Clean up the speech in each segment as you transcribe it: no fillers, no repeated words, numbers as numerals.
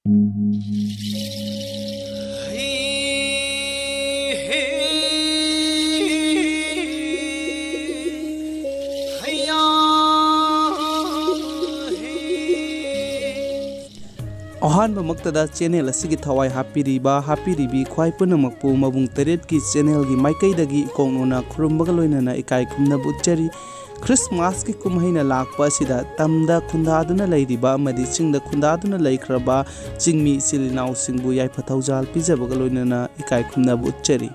अहानबा मक्तदा channel असिगी थवाई हापिरिबी ख्वाई पुनमकपु मबुंग तरेट की channel की माइकैदगी इकोंगनोना खुरुमबगा लोइनना इकाई खुमनबु उत्चरी क्रिसमस की कुमहैना लाकपा असिदा तमदा खुंदादुना लैरिबा अमदि चिंगदा खुंदादुना लैख्रबा चिंगमी इचिलिनाउ सिंगबु याइफथौजाल पिजबगा लोइनना इकाई खुमनबु उत्चरी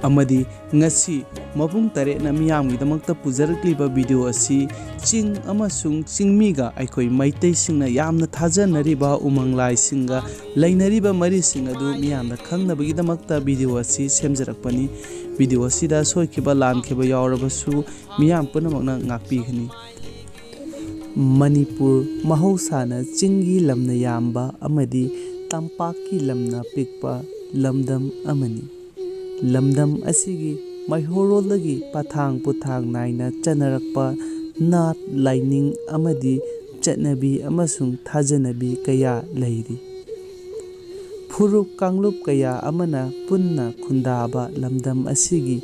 अमदि ngasi mabung tare na miyamgi damakta pujarakliba video asi ching amashung chingmiga aikoi maitai singna yamna thajanariba umanglai singa leinariba mari singa du miyamna khangnabagi damakta video asi semjarakpani video asida soikiba lankhiba yawrabasu miyam punamakna ngakpigani Manipur mahausana chingi lamna yamba amadi tampaki lamna pikpa lamdam amani lamdam asigi maihorolagi pathang puthang naina chanarakpa nat laining amadi chatnabi amasung thajanabi kaya leiri phuruk kanglup kaya amana punna khundaba lamdam asigi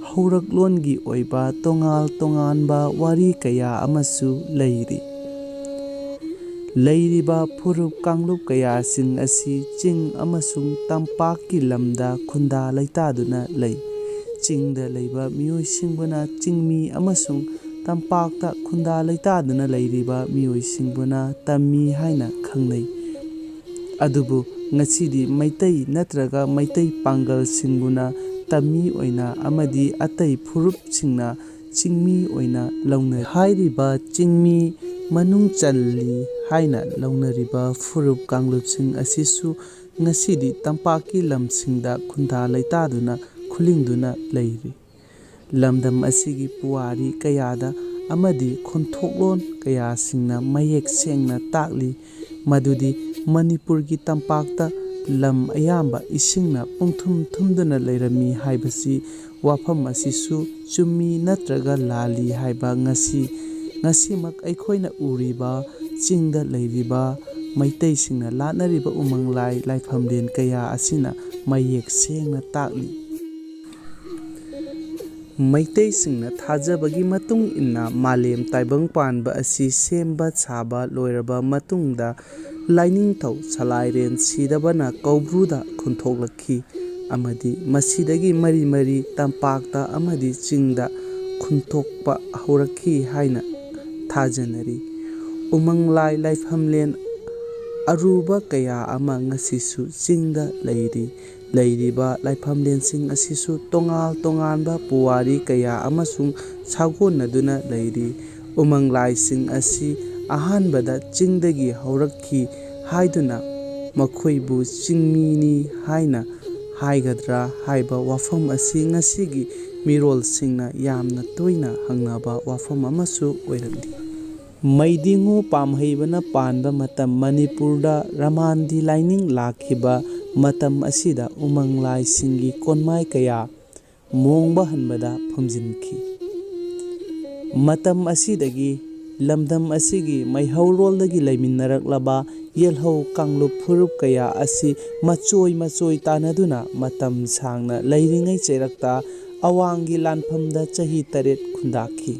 hauраklongi oiba tongal tonganba wari kaya amasu leiri leiriba phuruk kanglup kaya sing asi ching amasung tampaki lamda khunda laitaduna lei chingda leiba mioi singbuna chingmi amasung tampakta khunda laitaduna leiriba mioi singbuna tammi haina khangnei adubu ngasidi maitai natraga maitai pangal singbuna tammi oina amadi atai phurup singna chingmi oina launa hairiba chingmi manung challi haina launariba phurup kanglup sing asisu ngasidi tampaki lamsingda khunda laitaduna khulingduna leiri lamdam asigi puari kayada amadi khonthoklon kaya singna mayek sengna takli madudi manipur gi tampakta lam ayamba isingna pungthum thumduna leirami haibasi wafam asisu chummi natraga lali haiba ngasimak aikhoina uriba chingda leiriba maitai singna latnariba umanglai laifamlen kaya asina mayek sengna takli maitai singna thajabagi matung inna malem taibang panba asi semba chaba loiraba matungda laining thau salairen sidabana kaubruda khunthoklakhi amadi masidagi mari tampakta amadi chingda khunthokpa haurakhi haina thajanari umanglai laifhamlen aruba kaya ama ngasisu chingda leiriba laifhamlensing asisu tonganba puwari kaya amasung sagonaduna leiri umanglai sing asi ahanbada chingdagi haurakhi haiduna makhoibu chingmini haina haigadra haiba wafam asi ngasigi mirol singna yamna toina hangnaba wafam amasu oirandi maidingu pamhaibana panba matam manipurda ramandi laining lakhiba matam asida umanglai singi konmai kaya mongba hanbada phamjinki matam asidagi lamdam asigi maihauroldagi laiminaraklaba yelhau kanglup phurup kaya asi machoi tanaduna matam sangna leiringai cheirakta awangi lanphamda chahi 8 khundaki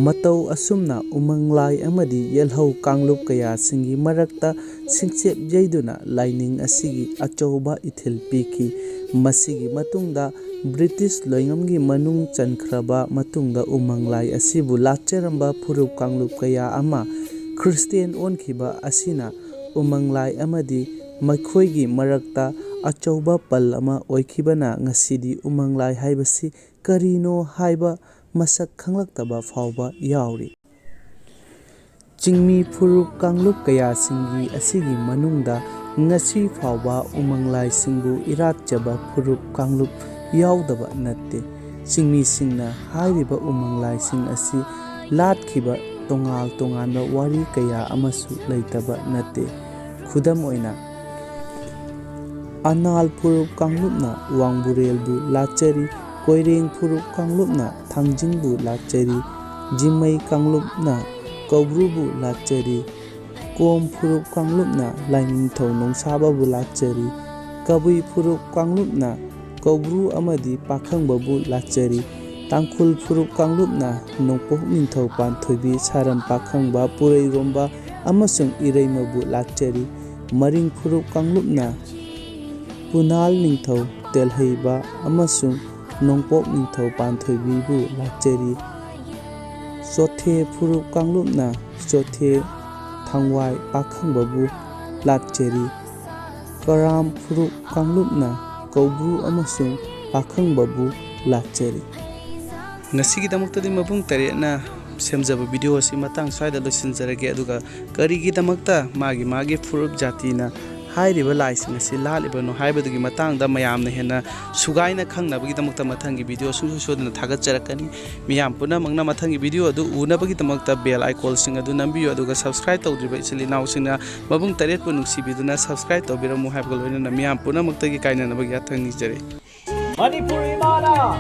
matau asumna umanglai amadi yelhau kanglup kaya singi marakta singchep jaiduna lining asigi achauba ithil piki masigi matungda British loingamgi manung chankhraba matungda umanglai asibu lachcheramba phurup kanglup kaya ama Christian onkhiba asina umanglai amadi makhoigi marakta achauba pal ama oikhibana ngasidi umanglai haibasi karino haiba masak khanglaktaba fauba yauri chingmi phurup kanglup kaya singi asigi manungda ngasi fauba umanglai singbu iratjaba phurup kanglup yaudaba natte chingmi singna hairiba umanglai sing asi latkhiba tonganba wari kaya amasu leitaba natte khudam oina anal phurup kanglupna wangburelbu lachari koireng phurup kanglupna thangjingbu lachari jimai kanglupna kobrubu lachari ꯀꯣꯝ ꯐꯨꯔꯨꯞ ꯀꯥꯡꯂꯨꯞꯅ ꯂꯥꯏꯅꯤꯡꯊꯧ ꯅꯣꯡꯁꯥꯕꯕꯨ ꯂꯥꯠꯆꯔꯤ꯫ ꯀꯕꯨꯏ ꯐꯨꯔꯨꯞ ꯀꯥꯡꯂꯨꯞꯅ ꯀꯧꯕ꯭ꯔꯨ ꯑꯃꯗꯤ ꯄꯥꯈꯪꯕꯕꯨ ꯂꯥꯠꯆꯔꯤ꯫ ꯇꯥꯡꯈꯨꯜ ꯐꯨꯔꯨꯞ ꯀꯥꯡꯂꯨꯞꯅ ꯅꯣꯡꯄꯣꯛ ꯅꯤꯡꯊꯧ ꯄꯥꯟꯊꯣꯏꯕꯤ ꯁꯥꯔꯝ ꯄꯥꯈꯪꯕ ꯄꯨꯔꯩꯔꯣꯝꯕ ꯑꯃꯁꯨꯡ ꯏꯔꯩꯃꯕꯨ ꯂꯥꯠꯆꯔꯤ꯫ ꯃꯔꯤꯡ ꯐꯨꯔꯨꯞ ꯀꯥꯡꯂꯨꯞꯅ ꯄꯨꯅꯥꯜ ꯅꯤꯡꯊꯧ ꯇꯦꯜꯍꯩꯕ ꯑꯃꯁꯨꯡ ꯅꯣꯡꯄꯣꯛ ꯅꯤꯡꯊꯧ ꯄꯥꯟꯊꯣꯏꯕꯤꯕꯨ ꯂꯥꯠꯆꯔꯤ꯫ ꯆꯣꯊꯦ ꯐꯨꯔꯨꯞ ꯀꯥꯡꯂꯨꯞꯅ ꯆꯣꯊꯦ ꯊꯥꯡꯋꯥꯏ ꯄꯥꯈꯪꯕꯕꯨ ꯂꯥꯠꯆꯔꯤ꯫ ꯀꯔꯥꯝ ꯐꯨꯔꯨꯞ ꯀꯥꯡꯂꯨꯞꯅ ꯀꯧꯕ꯭ꯔꯨ ꯑꯃꯁꯨꯡ ꯄꯥꯈꯪꯕꯕꯨ ꯂꯥꯠꯆꯔꯤ꯫ ꯉꯁꯤꯒꯤꯗꯃꯛꯇꯗꯤ ꯃꯄꯨꯡ ꯇꯔꯦꯠꯅ ꯁꯦꯝꯖꯕ ꯚꯤꯗꯤꯑꯣ ꯑꯁꯤ ꯃꯇꯥꯡ ꯁ꯭ꯋꯥꯏꯗ ꯂꯣꯏꯁꯤꯟꯖꯔꯒꯦ, ꯑꯗꯨꯒ ꯀꯔꯤꯒꯤꯗꯃꯛꯇ ꯃꯥꯒꯤ ꯐꯨꯔꯨꯞ ꯖꯥꯇꯤꯅ ꯍꯥꯏꯔꯤꯕ ꯂꯥꯏꯁꯤꯡ ꯑꯁꯤ ꯂꯥꯠꯂꯤꯕꯅꯣ ꯍꯥꯏꯕꯗꯨꯒꯤ ꯃꯇꯥꯡꯗ ꯃꯌꯥꯝꯅ ꯍꯦꯟꯅ ꯁꯨꯒꯥꯏꯅ ꯈꯪꯅꯕꯒꯤꯗꯃꯛꯇ ꯃꯊꯪꯒꯤ ꯚꯤꯗꯤꯑꯣ ꯁꯨꯡꯁꯣꯏ ꯁꯣꯏꯗꯅ ꯊꯥꯒꯠꯆꯔꯛꯀꯅꯤ꯫ ꯃꯤꯌꯥꯝ ꯄꯨꯝꯅꯃꯛꯅ ꯃꯊꯪꯒꯤ ꯚꯤꯗꯤꯑꯣ ꯑꯗꯨ ꯎꯅꯕꯒꯤꯗꯃꯛꯇ ꯕꯦꯜ ꯑꯥꯏꯀꯣꯟꯁꯤꯡ ꯑꯗꯨ ꯅꯝꯕꯤꯌꯨ, ꯑꯗꯨꯒ ꯁꯕꯁꯀ꯭ꯔꯥꯏꯕ ꯇꯧꯗ꯭ꯔꯤꯕ ꯏꯆꯤꯜ ꯏꯅꯥꯎꯁꯤꯡꯅ ꯃꯕꯨꯡ ꯇꯔꯦꯠꯄꯨ ꯅꯨꯡꯁꯤꯕꯤꯗꯨꯅ ꯁꯕꯁꯀ꯭ꯔꯥꯏꯕ ꯇꯧꯕꯤꯔꯝꯃꯨ ꯍꯥꯏꯕꯒ ꯂꯣꯏꯅꯅ ꯃꯤꯌꯥꯝ ꯄꯨꯝꯅꯃꯛꯇꯒꯤ ꯀꯥꯏꯅꯅꯕꯒꯤ ꯌꯥꯊꯪ ꯅꯤꯖꯔꯤ꯫ Manipuri mana,